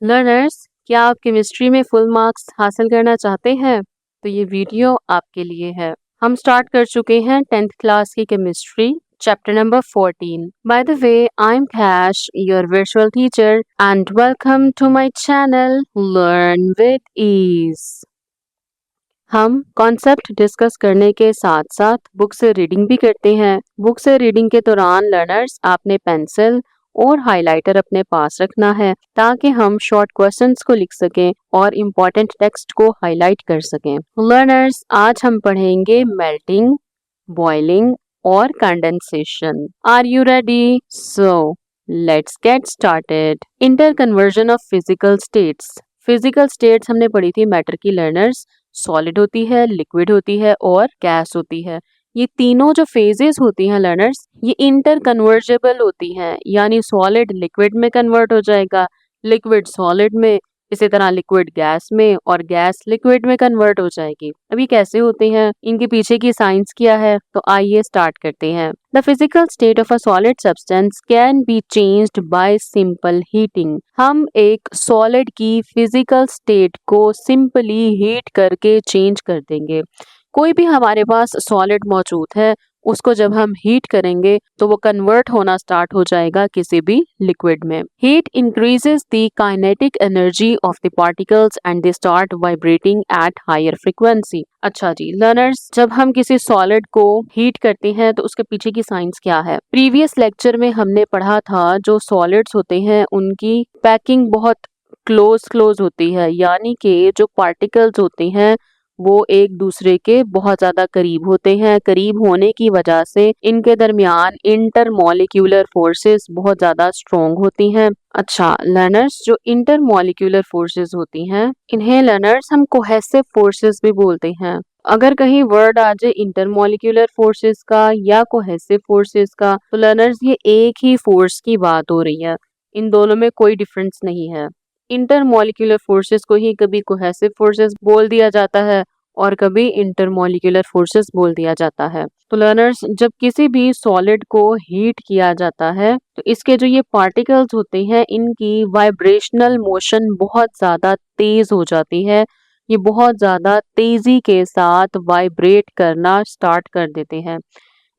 Learners, क्या आप chemistry में फुल मार्क्स हासिल करना चाहते हैं? तो ये वीडियो आपके लिए है। हम स्टार्ट कर चुके हैं 10th क्लास की chemistry chapter number 14। By the way, I am Kash, your virtual teacher, and welcome to my channel learn with ease. हम कॉन्सेप्ट डिस्कस करने के साथ साथ बुक से रीडिंग भी करते हैं। बुक से रीडिंग के दौरान लर्नर्स आपने पेंसिल और हाइलाइटर अपने पास रखना है ताकि हम शॉर्ट क्वेश्चंस को लिख सकें और इम्पोर्टेंट टेक्स्ट को हाईलाइट कर सकें। लर्नर्स, आज हम पढ़ेंगे मेल्टिंग, बॉइलिंग और condensation. Are you ready? So let's get started. Inter conversion of physical states. Physical states हमने पढ़ी थी मैटर की लर्नर्स। सॉलिड होती है, लिक्विड होती है और गैस होती है। ये तीनों जो फेजेस होती हैं लर्नर्स, ये इंटर कन्वर्जेबल होती हैं, यानी सॉलिड लिक्विड में कन्वर्ट हो जाएगा, लिक्विड सॉलिड में, इसी तरह लिक्विड गैस में और गैस लिक्विड में कन्वर्ट हो जाएगी। अब ये कैसे होते हैं, इनके पीछे की साइंस क्या है, तो आइए स्टार्ट करते हैं। The physical state of a solid substance can be changed by simple heating. हम एक सॉलिड की फिजिकल स्टेट को सिंपली हीट करके चेंज कर देंगे। कोई भी हमारे पास सॉलिड मौजूद है, उसको जब हम हीट करेंगे तो वो कन्वर्ट होना स्टार्ट हो जाएगा किसी भी लिक्विड में। Heat increases the kinetic energy of the particles and they start vibrating at higher frequency. अच्छा जी लर्नर्स, जब हम किसी सॉलिड को हीट करते हैं तो उसके पीछे की साइंस क्या है? प्रीवियस लेक्चर में हमने पढ़ा था जो सॉलिड्स होते हैं उनकी पैकिंग बहुत क्लोज होती है, यानी कि जो पार्टिकल्स होते हैं वो एक दूसरे के बहुत ज्यादा करीब होते हैं। करीब होने की वजह से इनके दरमियान इंटरमॉलिक्यूलर फोर्सेस बहुत ज्यादा स्ट्रॉन्ग होती हैं। अच्छा लर्नर्स, जो इंटरमॉलिक्यूलर फोर्सेस होती हैं इन्हें लर्नर्स हम कोहेसिव फोर्सेस भी बोलते हैं। अगर कहीं वर्ड आ जाए इंटरमॉलिक्यूलर फोर्सेस का या कोहेसिव फोर्सेस का, तो लर्नर्स ये एक ही फोर्स की बात हो रही है, इन दोनों में कोई डिफरेंस नहीं है। इंटरमॉलिक्यूलर फोर्सेस को ही कभी कोहेसिव फोर्सेस बोल दिया जाता है और कभी इंटरमॉलिक्यूलर फोर्सेस बोल दिया जाता है। तो लर्नर्स, जब किसी भी सॉलिड को हीट किया जाता है तो इसके जो ये पार्टिकल्स होते हैं इनकी वाइब्रेशनल मोशन बहुत ज्यादा तेज हो जाती है। ये बहुत ज्यादा तेजी के साथ वाइब्रेट करना स्टार्ट कर देते हैं।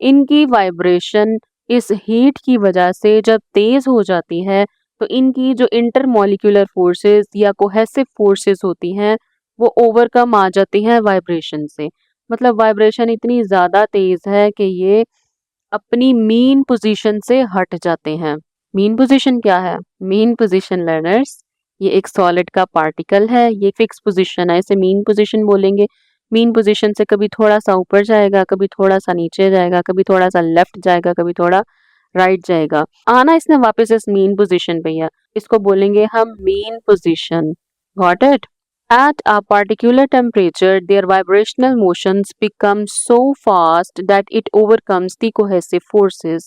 इनकी वाइब्रेशन इस हीट की वजह से जब तेज हो जाती है तो इनकी जो इंटरमॉलिक्यूलर फोर्सेस या कोहेसिव फोर्सेस होती हैं वो ओवरकम आ जाती हैं वाइब्रेशन से। मतलब वाइब्रेशन इतनी ज़्यादा तेज है कि ये अपनी मीन पोजीशन से हट जाते हैं। मीन पोजीशन क्या है? मीन पोजीशन लर्नर्स, ये एक सॉलिड का पार्टिकल है, ये फिक्स पोजीशन है, इसे मीन पोजीशन बोलेंगे। मीन पोजीशन से कभी थोड़ा सा ऊपर जाएगा, कभी थोड़ा सा नीचे जाएगा, कभी थोड़ा सा लेफ्ट जाएगा, कभी थोड़ा राइट जाएगा। आना इसने वापस इस मीन पोजीशन पे ही है, इसको बोलेंगे हम mean position. Got it? At a particular temperature, their vibrational motions become so fast that it overcomes the cohesive forces.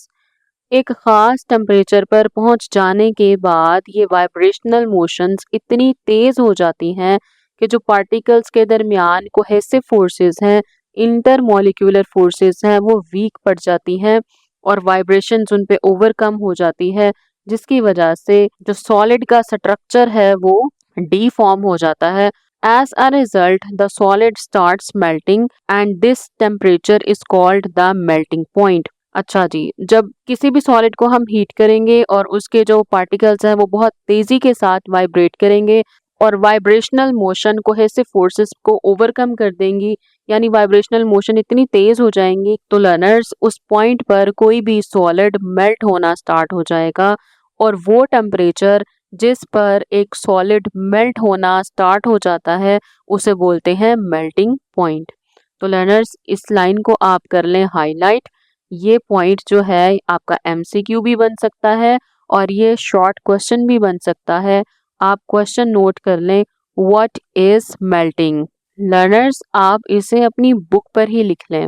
एक खास टेम्परेचर पर पहुंच जाने के बाद ये वाइब्रेशनल मोशंस इतनी तेज हो जाती हैं कि जो पार्टिकल्स के दरमियान कोहेसिव फोर्सेस हैं, इंटरमॉलिक्यूलर फोर्सेस हैं, वो वीक पड़ जाती हैं और वाइब्रेशंस उन पे ओवरकम हो जाती है, जिसकी वजह से जो सॉलिड का स्ट्रक्चर है वो डीफॉर्म हो जाता है। As a result, the solid starts melting and this temperature is called the melting point. अच्छा जी, जब किसी भी सॉलिड को हम हीट करेंगे और उसके जो पार्टिकल्स हैं वो बहुत तेजी के साथ वाइब्रेट करेंगे और वाइब्रेशनल मोशन कोहेसिव फोर्सेस को ओवरकम कर देंगी, यानी वाइब्रेशनल मोशन इतनी तेज हो जाएंगी तो लर्नर्स उस पॉइंट पर कोई भी सॉलिड मेल्ट होना स्टार्ट हो जाएगा और वो टेम्परेचर जिस पर एक सॉलिड मेल्ट होना स्टार्ट हो जाता है उसे बोलते हैं मेल्टिंग पॉइंट। तो लर्नर्स, इस लाइन को आप कर लें हाईलाइट। ये पॉइंट जो है आपका एमसीक्यू भी बन सकता है और ये शॉर्ट क्वेश्चन भी बन सकता है। आप क्वेश्चन नोट कर लें, व्हाट इज मेल्टिंग। लर्नर्स, आप इसे अपनी बुक पर ही लिख लें।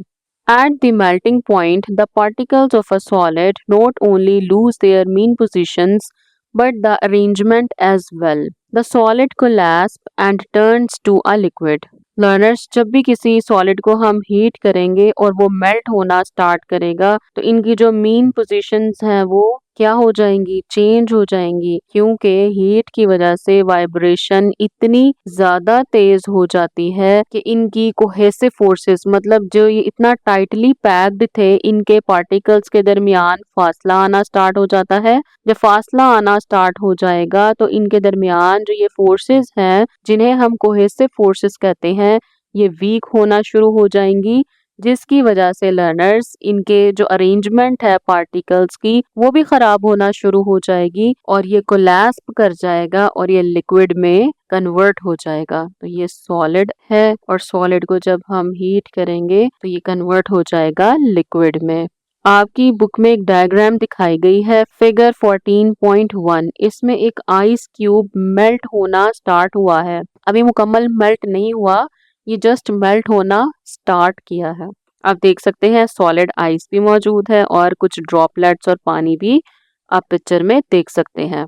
At the melting point, the particles of a solid not only lose their mean positions but the arrangement as well. The solid collapses and turns to a liquid. Learners, जब भी किसी solid को हम heat करेंगे और वो melt होना start करेगा तो इनकी जो मीन पोजीशंस हैं वो क्या हो जाएंगी, चेंज हो जाएंगी, क्योंकि हीट की वजह से वाइब्रेशन इतनी ज्यादा तेज हो जाती है कि इनकी कोहेसिव फोर्सेस, मतलब जो ये इतना टाइटली पैक्ड थे, इनके पार्टिकल्स के दरमियान फासला आना स्टार्ट हो जाता है। जब फासला आना स्टार्ट हो जाएगा तो इनके दरमियान जो ये फोर्सेस हैं, जिन्हें हम कोहेसिव फोर्सेस कहते हैं, ये वीक होना शुरू हो जाएंगी, जिसकी वजह से लर्नर्स इनके जो अरेंजमेंट है पार्टिकल्स की, वो भी खराब होना शुरू हो जाएगी और ये कोलैप्स कर जाएगा और ये लिक्विड में कन्वर्ट हो जाएगा। तो ये सॉलिड है और सॉलिड को जब हम हीट करेंगे तो ये कन्वर्ट हो जाएगा लिक्विड में। आपकी बुक में एक डायग्राम दिखाई गई है, फिगर 14.1। इसमें एक आइस क्यूब मेल्ट होना स्टार्ट हुआ है। अभी मुकम्मल मेल्ट नहीं हुआ, ये जस्ट मेल्ट होना स्टार्ट किया है। आप देख सकते हैं सॉलिड आइस भी मौजूद है और कुछ ड्रॉपलेट्स और पानी भी आप पिक्चर में देख सकते हैं।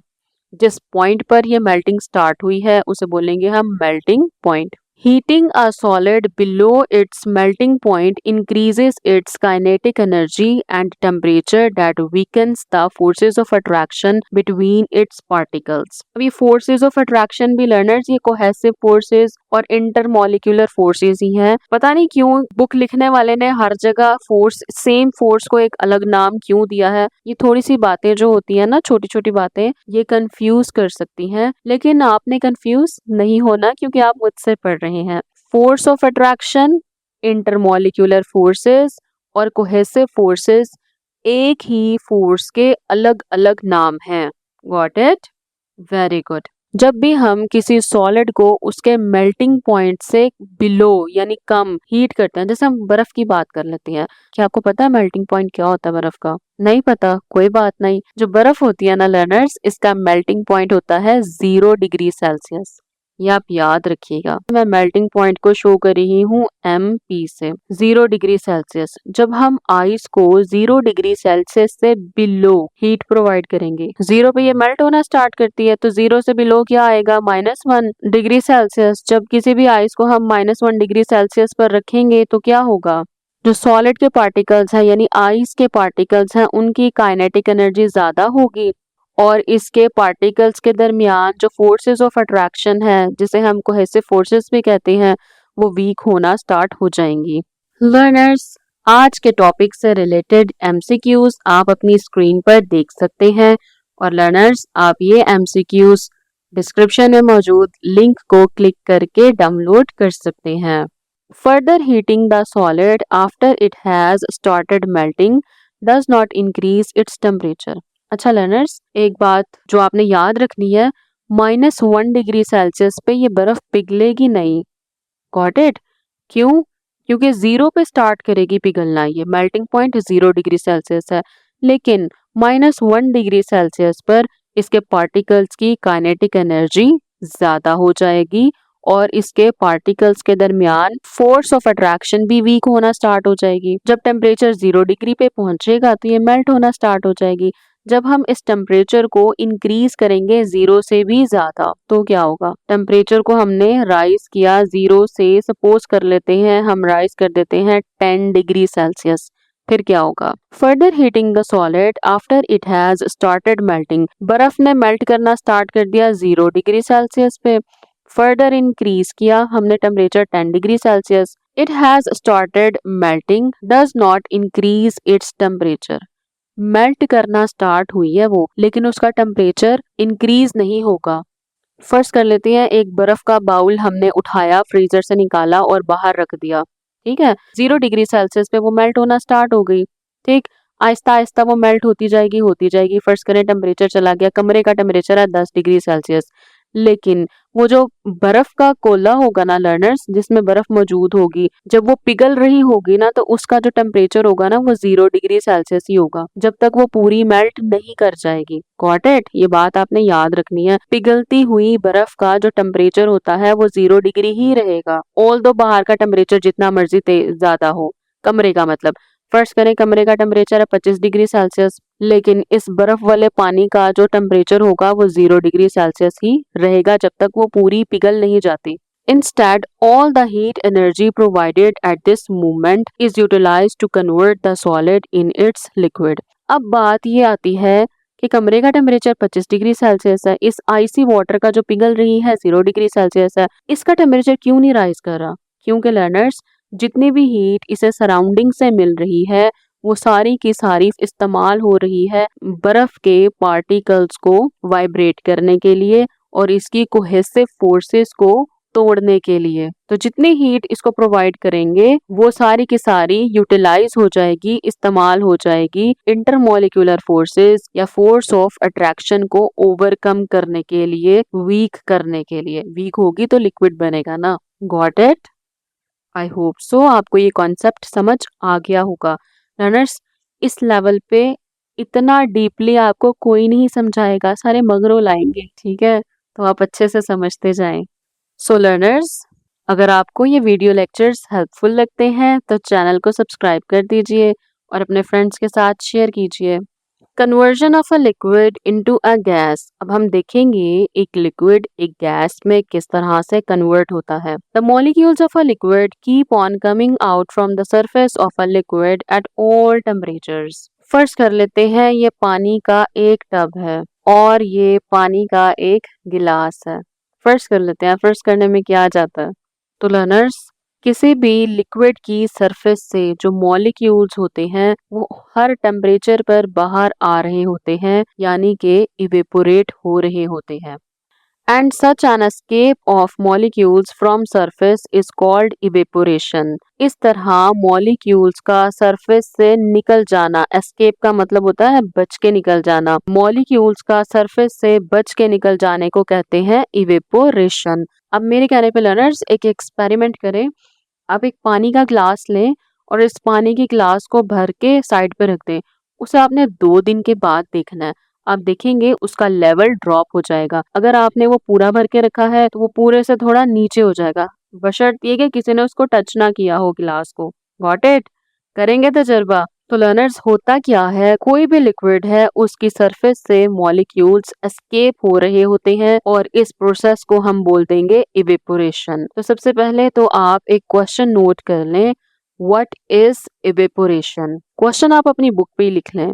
जिस पॉइंट पर ये मेल्टिंग स्टार्ट हुई है उसे बोलेंगे हम melting point. Heating a solid below its melting point increases its kinetic energy and temperature that weakens the forces of attraction between its particles. अब ये forces of attraction भी learners ये cohesive forces और intermolecular forces ही हैं। पता नहीं क्यों book लिखने वाले ने हर जगह फोर्स, सेम फोर्स को एक अलग नाम क्यों दिया है। ये थोड़ी सी बातें जो होती है ना, छोटी छोटी बातें, ये कंफ्यूज कर सकती हैं, लेकिन आपने कंफ्यूज नहीं होना क्योंकि आप मुझसे पढ़ रहे हैं। Force of attraction, intermolecular forces और कोहेसिव फोर्सेस एक ही फोर्स के अलग अलग नाम हैं। Got it? Very good. जब भी हम किसी सॉलिड को उसके मेल्टिंग पॉइंट से बिलो यानी कम हीट करते हैं, जैसे हम बर्फ की बात कर लेते हैं, क्या आपको पता है मेल्टिंग पॉइंट क्या होता है बर्फ का? नहीं पता, कोई बात नहीं। जो बर्फ होती है ना लर्नर्स, इसका मेल्टिंग पॉइंट होता है 0 डिग्री सेल्सियस। ये आप याद रखिएगा। मैं मेल्टिंग पॉइंट को शो कर रही हूँ MP से, 0 डिग्री सेल्सियस। जब हम आइस को 0 डिग्री सेल्सियस से बिलो हीट प्रोवाइड करेंगे, 0 पे ये मेल्ट होना स्टार्ट करती है, तो 0 से बिलो क्या आएगा? -1 डिग्री सेल्सियस। जब किसी भी आइस को हम -1 डिग्री सेल्सियस पर रखेंगे तो क्या होगा? जो सॉलिड के पार्टिकल्स हैं यानी आइस के पार्टिकल्स हैं, उनकी काइनेटिक एनर्जी ज्यादा होगी और इसके पार्टिकल्स के दरमियान जो फोर्सेस ऑफ अट्रैक्शन है, जिसे हम कोहेसिव फोर्सेस भी कहते हैं, वो वीक होना स्टार्ट हो जाएंगी। लर्नर्स, आज के टॉपिक से रिलेटेड MCQs आप अपनी स्क्रीन पर देख सकते हैं और लर्नर्स आप ये MCQs डिस्क्रिप्शन में मौजूद लिंक को क्लिक करके डाउनलोड कर सकते हैं। Further heating the solid after it has started melting does not increase its temperature. अच्छा लर्नर्स, एक बात जो आपने याद रखनी है, -1 डिग्री सेल्सियस पे ये बर्फ पिघलेगी नहीं। Got it? क्यों? क्योंकि 0 पे स्टार्ट करेगी पिघलना। ये मेल्टिंग पॉइंट 0 डिग्री सेल्सियस है, लेकिन -1 डिग्री सेल्सियस पर इसके पार्टिकल्स की काइनेटिक एनर्जी ज्यादा हो जाएगी और इसके पार्टिकल्स के दरमियान फोर्स ऑफ अट्रैक्शन भी वीक होना स्टार्ट हो जाएगी। जब टेम्परेचर 0 डिग्री पे पहुंचेगा तो ये मेल्ट होना स्टार्ट हो जाएगी। जब हम इस टेम्परेचर को इंक्रीज करेंगे 0 से भी ज्यादा, तो क्या होगा? टेम्परेचर को हमने राइज किया 0 से, सपोज कर लेते हैं हम राइज कर देते हैं 10 डिग्री सेल्सियस, फिर क्या होगा? Further heating the solid after it has started melting, बर्फ ने मेल्ट करना स्टार्ट कर दिया 0 डिग्री सेल्सियस पे। फर्दर इंक्रीज किया हमने temperature 10 degree Celsius, it has started melting does not increase its temperature. Melt करना स्टार्ट हुई है वो, लेकिन उसका टेम्परेचर इंक्रीज नहीं होगा। फर्स्ट कर लेते हैं, एक बर्फ का बाउल हमने उठाया, फ्रीजर से निकाला और बाहर रख दिया, ठीक है? 0 डिग्री सेल्सियस पे वो मेल्ट होना स्टार्ट हो गई, ठीक? आहिस्ता आहिस्ता वो मेल्ट होती जाएगी। फर्स्ट करें टेम्परेचर चला गया, कमरे का टेम्परेचर है 10 डिग्री सेल्सियस, लेकिन वो जो बर्फ का कोला होगा ना लर्नर्स, जिसमें बर्फ मौजूद होगी, जब वो पिघल रही होगी ना, तो उसका जो टेम्परेचर होगा ना वो 0 डिग्री सेल्सियस ही होगा, जब तक वो पूरी मेल्ट नहीं कर जाएगी। Got it? ये बात आपने याद रखनी है। पिघलती हुई बर्फ का जो टेम्परेचर होता है वो 0 डिग्री ही रहेगा, ऑल्दो बाहर का टेम्परेचर जितना मर्जी ज्यादा हो, कमरे का मतलब। फर्स्ट करें, कमरे का टेम्परेचर है 25 डिग्री सेल्सियस, लेकिन इस बर्फ वाले पानी का जो टेम्परेचर होगा वो 0 डिग्री सेल्सियस ही रहेगा जब तक वो पूरी पिघल नहीं जाती। Instead, all the heat energy provided at this movement is utilized to convert the solid in its liquid. अब बात ये आती है कि कमरे का टेम्परेचर 25 डिग्री सेल्सियस है, इस आइसी वाटर का जो पिघल रही है 0 डिग्री सेल्सियस है, इसका टेम्परेचर क्यों नहीं राइज कर रहा? क्योंकि लर्नर्स जितनी भी हीट इसे सराउंडिंग से मिल रही है वो सारी की सारी इस्तेमाल हो रही है बर्फ के पार्टिकल्स को वाइब्रेट करने के लिए और इसकी कोहेसिव फोर्सेस को तोड़ने के लिए। तो जितनी हीट इसको प्रोवाइड करेंगे वो सारी की सारी यूटिलाइज हो जाएगी, इस्तेमाल हो जाएगी इंटरमोलिकुलर फोर्सेस या फोर्स ऑफ अट्रैक्शन को ओवरकम करने के लिए, वीक करने के लिए। वीक होगी तो लिक्विड बनेगा ना। Got it? I hope so आपको ये कॉन्सेप्ट समझ आ गया होगा। लर्नर्स इस लेवल पे इतना डीपली आपको कोई नहीं समझाएगा, सारे मगरों लाएंगे, ठीक है? तो आप अच्छे से समझते जाएं। सो लर्नर्स, अगर आपको ये वीडियो लेक्चर्स हेल्पफुल लगते हैं तो चैनल को सब्सक्राइब कर दीजिए और अपने फ्रेंड्स के साथ शेयर कीजिए। Conversion of a liquid into a gas. अब हम देखेंगे एक लिक्विड एक गैस में किस तरह से कन्वर्ट होता है। The molecules of a liquid keep on coming out from the surface of a liquid at all temperatures. First कर लेते हैं, ये पानी का एक टब है और ये पानी का एक गिलास है। फर्स्ट कर लेते हैं, फर्स्ट करने में क्या आ जाता है? तो लर्नर्स, किसी भी लिक्विड की सरफेस से जो मॉलिक्यूल्स होते हैं वो हर टेम्परेचर पर बाहर आ रहे होते हैं, यानी कि इवेपोरेट हो रहे होते हैं। And such an escape of molecules from surface is called evaporation. इस तरह मॉलिक्यूल्स का सरफेस से निकल जाना, एस्केप का मतलब होता है बच के निकल जाना, मॉलिक्यूल्स का सरफेस से बच के निकल जाने को कहते हैं इवेपोरेशन। अब मेरे कहने पे लर्नर्स एक एक्सपेरिमेंट करें। आप एक पानी का ग्लास लें और इस पानी की ग्लास को भर के साइड पे रख दें। उसे आपने 2 दिन के बाद देखना है। आप देखेंगे उसका लेवल ड्रॉप हो जाएगा। अगर आपने वो पूरा भर के रखा है तो वो पूरे से थोड़ा नीचे हो जाएगा, बशर्ते कि किसी ने उसको टच ना किया हो गिलास को। Got it? करेंगे तजर्बा। तो लर्नर्स, होता क्या है, कोई भी लिक्विड है उसकी सरफेस से मॉलिक्यूल्स एस्केप हो रहे होते हैं और इस प्रोसेस को हम बोल देंगे इवेपोरेशन। तो सबसे पहले तो आप एक क्वेश्चन नोट कर लें, व्हाट इज इवेपोरेशन? क्वेश्चन आप अपनी बुक पे ही लिख लें।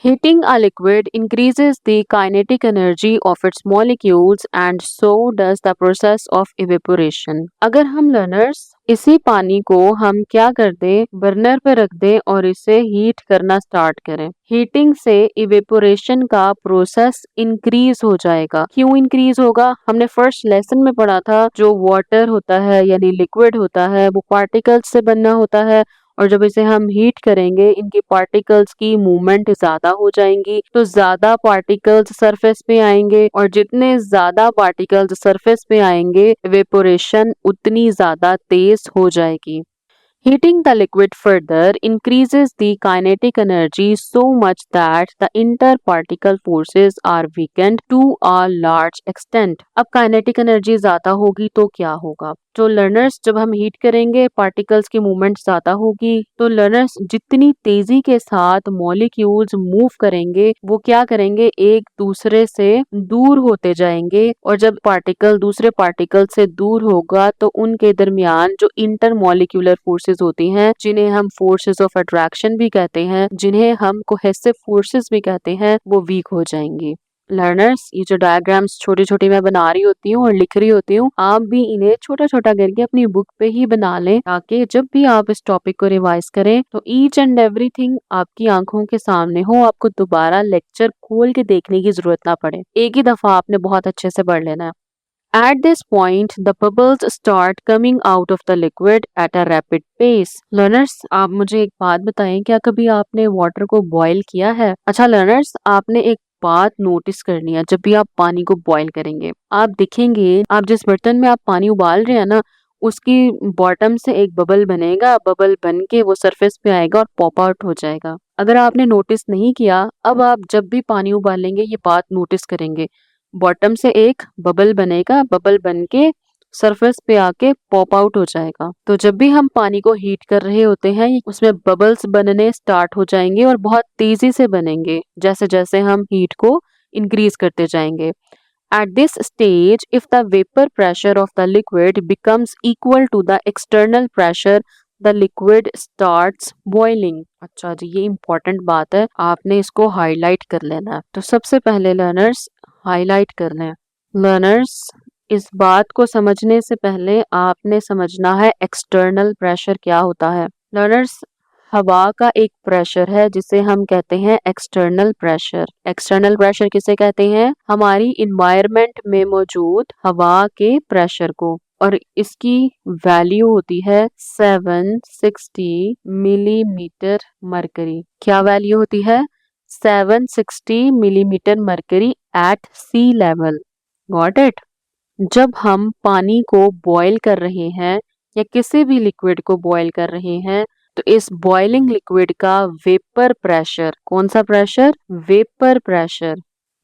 Heating a liquid increases the kinetic energy of its molecules and so does the process of evaporation. अगर हम लर्नर्स इसी पानी को हम क्या कर दें, बर्नर पे रख दें और इसे हीट करना स्टार्ट करें, हीटिंग से इवेपोरेशन का प्रोसेस इंक्रीज हो जाएगा। क्यों इंक्रीज होगा? हमने फर्स्ट लेसन में पढ़ा था जो वाटर होता है यानी लिक्विड होता है वो पार्टिकल्स से बना होता है और जब इसे हम हीट करेंगे इनकी पार्टिकल्स की मूवमेंट ज्यादा हो जाएंगी, तो ज्यादा पार्टिकल्स सरफेस पे आएंगे और जितने ज्यादा पार्टिकल्स सरफेस पे आएंगे इवेपोरेशन उतनी ज्यादा तेज हो जाएगी। Heating the liquid further increases the kinetic energy so much that the interparticle forces are weakened to a large extent. अब kinetic energy ज्यादा होगी तो क्या होगा? तो लर्नर्स, जब हम हीट करेंगे पार्टिकल्स की मूवमेंट ज्यादा होगी, तो लर्नर्स जितनी तेजी के साथ मॉलिक्यूल्स मूव करेंगे वो क्या करेंगे, एक दूसरे से दूर होते जाएंगे और जब पार्टिकल दूसरे पार्टिकल से दूर होगा तो उनके दरमियान जो इंटर मॉलिक्यूलर फोर्सेस होती हैं, जिन्हें हम फोर्सेस ऑफ अट्रैक्शन भी कहते हैं, जिन्हें हम कोहेसिव फोर्सेस भी कहते हैं, वो वीक हो जाएंगी। लर्नर्स, ये जो डायग्राम्स छोटी छोटी मैं बना रही होती हूँ और लिख रही होती हूँ, आप भी इन्हें छोटा छोटा करके अपनी बुक पे ही बना लें ताकि जब भी आप इस टॉपिक को रिवाइज करें तो ईच एंड एवरीथिंग आपकी आंखों के सामने हो, आपको दोबारा लेक्चर खोल के देखने की जरूरत ना पड़े, एक ही दफा आपने बहुत अच्छे से पढ़ लेना है। At this point, the bubbles start coming out of the liquid at a rapid pace. Learners, आप मुझे एक बात बताएं, क्या कभी आपने वाटर को बॉईल किया है? अच्छा लर्नर्स, आपने एक बात नोटिस करनी है, जब भी आप पानी को बॉईल करेंगे आप देखेंगे आप जिस बर्तन में आप पानी उबाल रहे हैं ना उसकी बॉटम से एक बबल बनेगा, बबल बन के वो सरफेस पे आएगा और पॉप आउट हो जाएगा। अगर आपने नोटिस नहीं किया, अब आप जब भी पानी उबालेंगे ये बात नोटिस करेंगे, बॉटम से एक बबल बनेगा, बबल बन के सरफेस पे आके पॉप आउट हो जाएगा। तो जब भी हम पानी को हीट कर रहे होते हैं उसमें बबल्स बनने स्टार्ट हो जाएंगे और बहुत तेजी से बनेंगे जैसे जैसे हम हीट को इंक्रीज करते जाएंगे। At this stage, if the vapor pressure of the liquid becomes equal to the external pressure, the liquid starts boiling. अच्छा जी, ये इंपॉर्टेंट बात है, आपने इसको हाईलाइट कर लेना है। तो सबसे पहले लर्नर्स हाईलाइट कर लें। लर्नर्स, इस बात को समझने से पहले आपने समझना है एक्सटर्नल प्रेशर क्या होता है। लर्नर्स, हवा का एक प्रेशर है जिसे हम कहते हैं एक्सटर्नल प्रेशर। एक्सटर्नल प्रेशर किसे कहते हैं? हमारी इन्वायरमेंट में मौजूद हवा के प्रेशर को। और इसकी वैल्यू होती है 760 मिलीमीटर मरकरी। क्या वैल्यू होती है? 760 millimetre mercury at sea level. Got it? जब हम पानी को बॉईल कर रहे हैं या किसी भी लिक्विड को बॉईल कर रहे हैं, तो इस बॉइलिंग लिक्विड का वेपर प्रेशर, कौन सा प्रेशर? वेपर प्रेशर,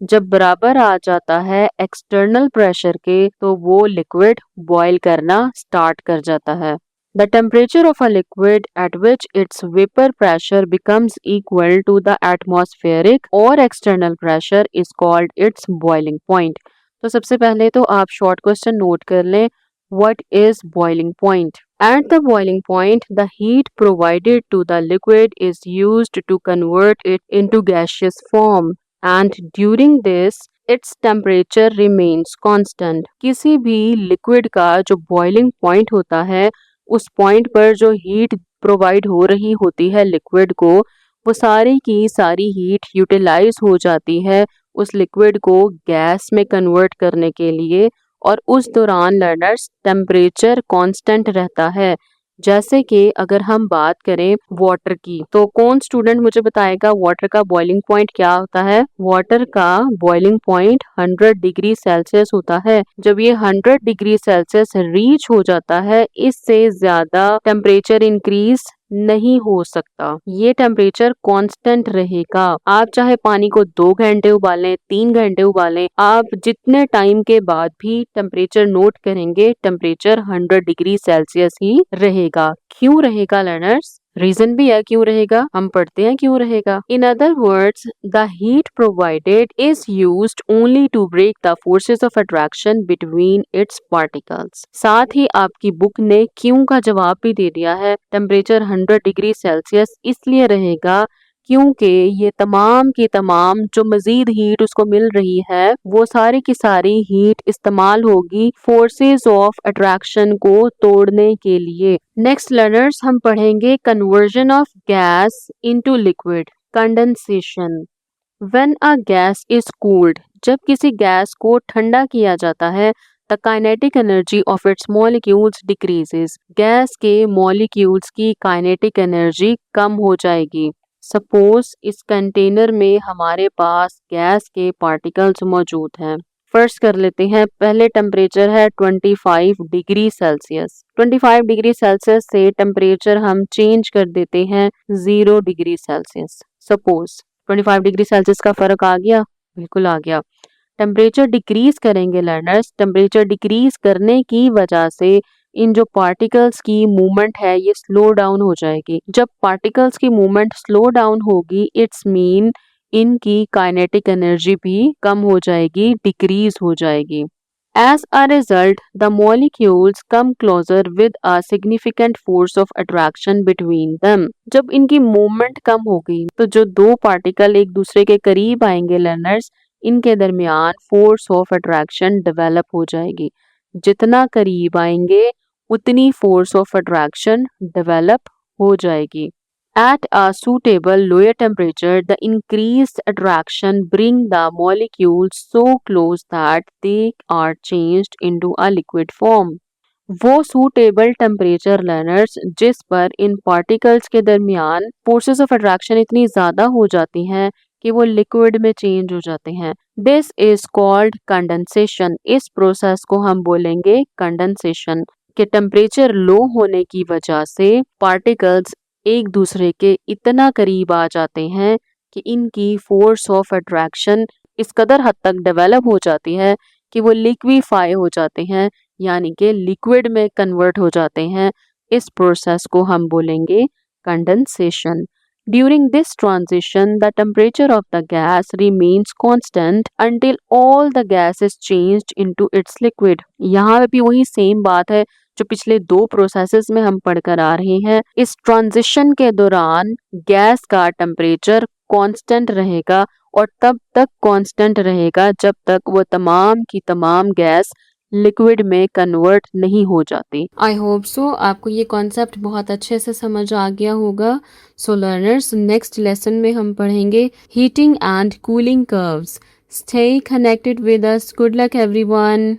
जब बराबर आ जाता है एक्सटर्नल प्रेशर के, तो वो लिक्विड बॉईल करना स्टार्ट कर जाता है। The temperature of a liquid at which its vapor pressure becomes equal to the atmospheric or external pressure is called its boiling point. तो सबसे पहले तो आप शॉर्ट क्वेश्चन नोट कर लें। What is boiling point? At the boiling point, the heat provided to the liquid is used to convert it into gaseous form, and during this, its temperature remains constant. किसी भी liquid का जो boiling point होता है, उस point पर जो heat provide हो रही होती है लिक्विड को, वो सारी की सारी हीट यूटिलाइज हो जाती है उस लिक्विड को गैस में कन्वर्ट करने के लिए। और उस दौरान लर्नर्स टेम्परेचर कांस्टेंट रहता है। जैसे कि अगर हम बात करें वाटर की, तो कौन स्टूडेंट मुझे बताएगा वाटर का बॉइलिंग पॉइंट क्या होता है? वाटर का बॉइलिंग पॉइंट 100 डिग्री सेल्सियस होता है। जब ये 100 डिग्री सेल्सियस रीच हो जाता है, इससे ज्यादा टेम्परेचर इंक्रीज नहीं हो सकता। ये टेम्परेचर कांस्टेंट रहेगा। आप चाहे पानी को 2 घंटे उबालें, 3 घंटे उबालें, आप जितने टाइम के बाद भी टेम्परेचर नोट करेंगे, टेम्परेचर 100 डिग्री सेल्सियस ही रहेगा। क्यों रहेगा लर्नर्स? रीजन भी है क्यों रहेगा, हम पढ़ते हैं क्यों रहेगा। In other words, the heat provided is used only to break the forces of attraction between its particles. साथ ही आपकी बुक ने क्यों का जवाब भी दे दिया है। टेम्परेचर 100 डिग्री सेल्सियस इसलिए रहेगा क्योंकि ये तमाम की तमाम जो मजीद हीट उसको मिल रही है, वो सारी की सारी हीट इस्तेमाल होगी फोर्सेस ऑफ अट्रैक्शन को तोड़ने के लिए। नेक्स्ट लर्नर्स, हम पढ़ेंगे conversion of gas into liquid, condensation. When a gas is cooled, जब किसी गैस को ठंडा किया जाता है, the kinetic energy of its molecules decreases. Gas के मॉलिक्यूल्स की काइनेटिक एनर्जी कम हो जाएगी। सपोज इस कंटेनर में हमारे पास गैस के पार्टिकल्स मौजूद हैं। फर्स्ट कर लेते हैं, पहले टेम्परेचर है 25 डिग्री सेल्सियस। 25 डिग्री सेल्सियस से टेम्परेचर हम चेंज कर देते हैं 0 degree Celsius. Suppose 25 degree Celsius का फर्क आ गया? बिल्कुल आ गया। टेम्परेचर डिक्रीज करेंगे लर्नर्स। टेम्परेचर डिक्रीज करने की वजह से इन जो पार्टिकल्स की मूवमेंट है ये स्लो डाउन हो जाएगी। जब पार्टिकल्स की मूवमेंट स्लो डाउन होगी, इट्स मीन इनकी काइनेटिक एनर्जी भी कम हो जाएगी, डिक्रीज हो जाएगी। As a result, the molecules come closer with a significant force of attraction between them. जब इनकी मूवमेंट कम होगी, तो जो दो पार्टिकल एक दूसरे के करीब आएंगे लर्नर्स, इनके दरमियान फोर्स ऑफ अट्रैक्शन डेवलप हो जाएगी। जितना करीब आएंगे उतनी फोर्स ऑफ अट्रैक्शन डेवलप हो जाएगी। At a suitable lower temperature, the increased attraction bring the molecules so close that they are changed into a liquid form. वो suitable temperature learners जिस पर इन particles के दरमियान forces of attraction इतनी ज़्यादा हो जाती हैं कि वो liquid में change हो जाते हैं। This is called condensation. इस process को हम बोलेंगे condensation। कि टेम्परेचर लो होने की वजह से पार्टिकल्स एक दूसरे के इतना करीब आ जाते हैं कि इनकी फोर्स ऑफ अट्रैक्शन इस कदर हद तक डेवलप हो जाती है कि वो लिक्विफाई हो जाते हैं, यानी कि लिक्विड में कन्वर्ट हो जाते हैं। इस प्रोसेस को हम बोलेंगे condensation. During this transition the temperature of the gas remains constant until all the gas is changed into its liquid. यहाँ पे भी वही सेम बात है जो पिछले 2 प्रोसेसेस में हम पढ़कर आ रहे हैं, इस ट्रांजिशन के दौरान गैस का टेम्परेचर कांस्टेंट रहेगा और तब तक कांस्टेंट रहेगा जब तक वो तमाम की तमाम गैस लिक्विड में कन्वर्ट नहीं हो जाती। आई होप सो आपको ये कॉन्सेप्ट बहुत अच्छे से समझ आ गया होगा। सो लर्नर्स, नेक्स्ट लेसन में हम पढ़ेंगे heating and cooling curves. Stay connected with us. Good luck everyone.